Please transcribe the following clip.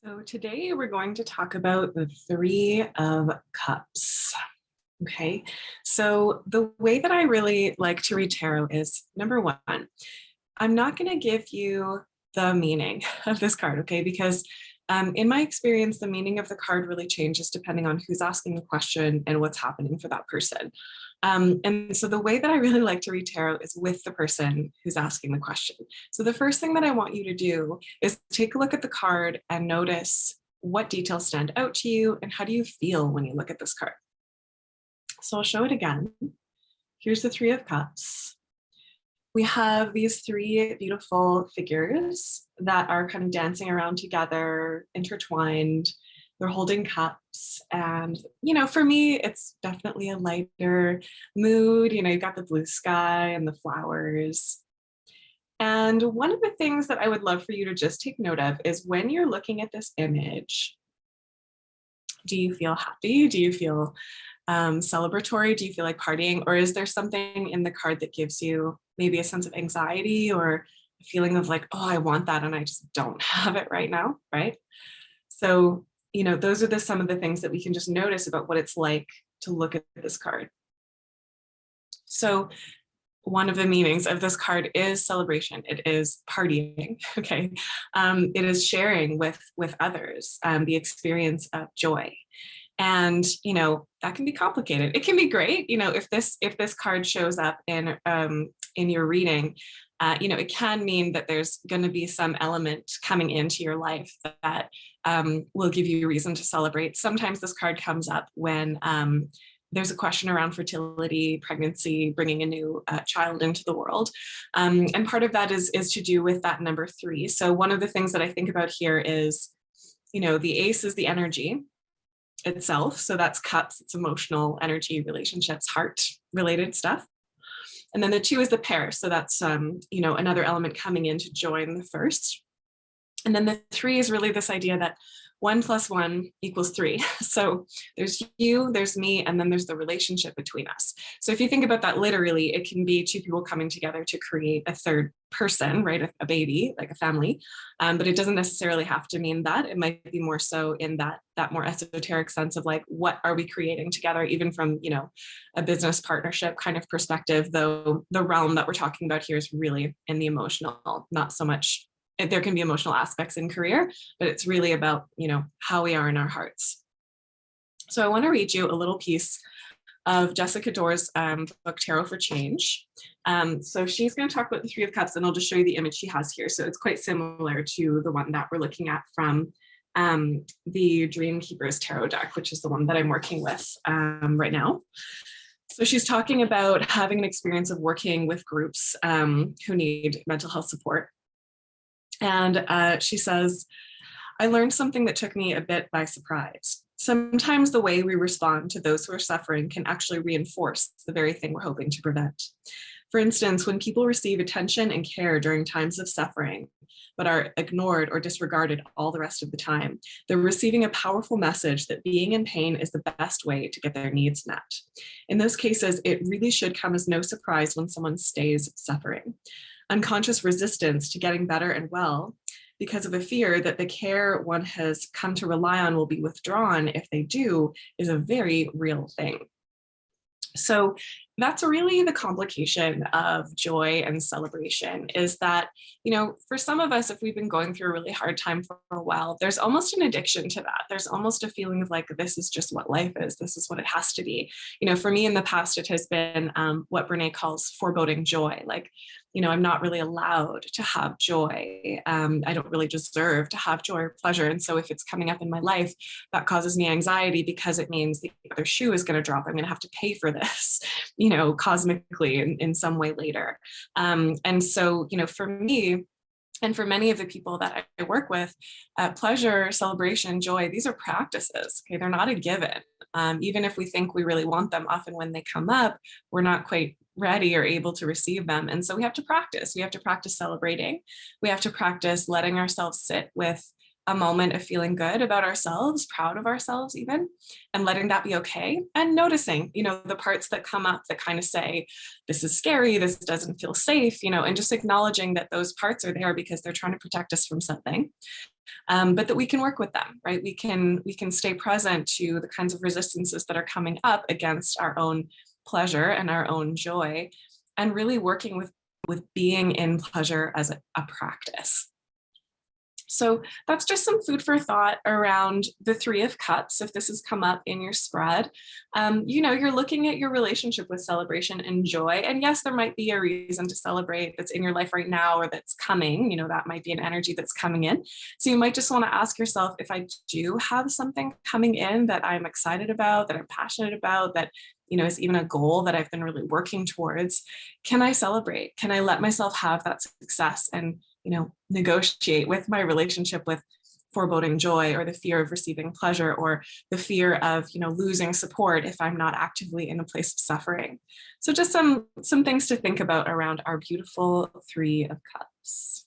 So today we're going to talk about the Three of Cups. Okay, so the way that I really like to read tarot is number one, I'm not going to give you the meaning of this card, okay? Because in my experience, the meaning of the card really changes depending on who's asking the question and what's happening for that person. And so the way that I really like to read tarot is with the person who's asking the question. So the first thing that I want you to do is take a look at the card and notice what details stand out to you and how do you feel when you look at this card. So I'll show it again. Here's the Three of Cups. We have these three beautiful figures that are kind of dancing around together, intertwined. They're holding cups. And, for me, it's definitely a lighter mood. You've got the blue sky and the flowers. And one of the things that I would love for you to just take note of is when you're looking at this image, do you feel happy? Do you feel celebratory? Do you feel like partying? Or is there something in the card that gives you maybe a sense of anxiety or a feeling of like, oh, I want that and I just don't have it right now, right? So, those are some of the things that we can just notice about what it's like to look at this card. So one of the meanings of this card is celebration. It is partying, okay? It is sharing with others the experience of joy. And that can be complicated. It can be great, if this card shows up in your reading, it can mean that there's going to be some element coming into your life that will give you a reason to celebrate. Sometimes this card comes up when there's a question around fertility, pregnancy, bringing a new child into the world. And part of that is to do with that number three. So one of the things that I think about here is, the ace is the energy itself. So that's cups, it's emotional energy, relationships, heart related stuff. And then the two is the pair. So that's, another element coming in to join the first. And then the three is really this idea that 1 + 1 = 3. So there's you, there's me, and then there's the relationship between us. So if you think about that literally, it can be two people coming together to create a third person, right? A baby, like a family. But it doesn't necessarily have to mean that. It might be more so in that more esoteric sense of like, what are we creating together, even from, a business partnership kind of perspective, though the realm that we're talking about here is really in the emotional, not so much. There can be emotional aspects in career, but it's really about, how we are in our hearts. So I want to read you a little piece of Jessica Doerr's book, Tarot for Change. So she's going to talk about the Three of Cups, and I'll just show you the image she has here. So it's quite similar to the one that we're looking at from the Dream Keepers Tarot deck, which is the one that I'm working with right now. So she's talking about having an experience of working with groups who need mental health support. And she says, I learned something that took me a bit by surprise. Sometimes the way we respond to those who are suffering can actually reinforce the very thing we're hoping to prevent. For instance, when people receive attention and care during times of suffering, but are ignored or disregarded all the rest of the time, they're receiving a powerful message that being in pain is the best way to get their needs met. In those cases, it really should come as no surprise when someone stays suffering. Unconscious resistance to getting better and well because of a fear that the care one has come to rely on will be withdrawn if they do is a very real thing. So that's really the complication of joy and celebration, is that, for some of us, if we've been going through a really hard time for a while, there's almost an addiction to that. There's almost a feeling of like, this is just what life is. This is what it has to be. For me in the past, it has been what Brene calls foreboding joy. Like, I'm not really allowed to have joy. I don't really deserve to have joy or pleasure. And so if it's coming up in my life, that causes me anxiety because it means the other shoe is going to drop. I'm going to have to pay for this, cosmically in some way later. And so, for me, and for many of the people that I work with, pleasure, celebration, joy, these are practices. Okay, they're not a given. Even if we think we really want them, often when they come up, we're not quite ready or able to receive them. And so we have to practice. We have to practice celebrating. We have to practice letting ourselves sit with a moment of feeling good about ourselves, proud of ourselves even, and letting that be okay. And noticing, the parts that come up that kind of say, this is scary, this doesn't feel safe, and just acknowledging that those parts are there because they're trying to protect us from something. but that we can work with them, right? We can stay present to the kinds of resistances that are coming up against our own pleasure and our own joy, and really working with being in pleasure as a practice. So that's just some food for thought around the Three of Cups. If this has come up in your spread, you're looking at your relationship with celebration and joy. And yes, there might be a reason to celebrate that's in your life right now or that's coming. That might be an energy that's coming in. So you might just want to ask yourself, if I do have something coming in that I'm excited about, that I'm passionate about, that is even a goal that I've been really working towards, can I celebrate? Can I let myself have that success and negotiate with my relationship with foreboding joy, or the fear of receiving pleasure, or the fear of losing support if I'm not actively in a place of suffering? So just some things to think about around our beautiful Three of Cups.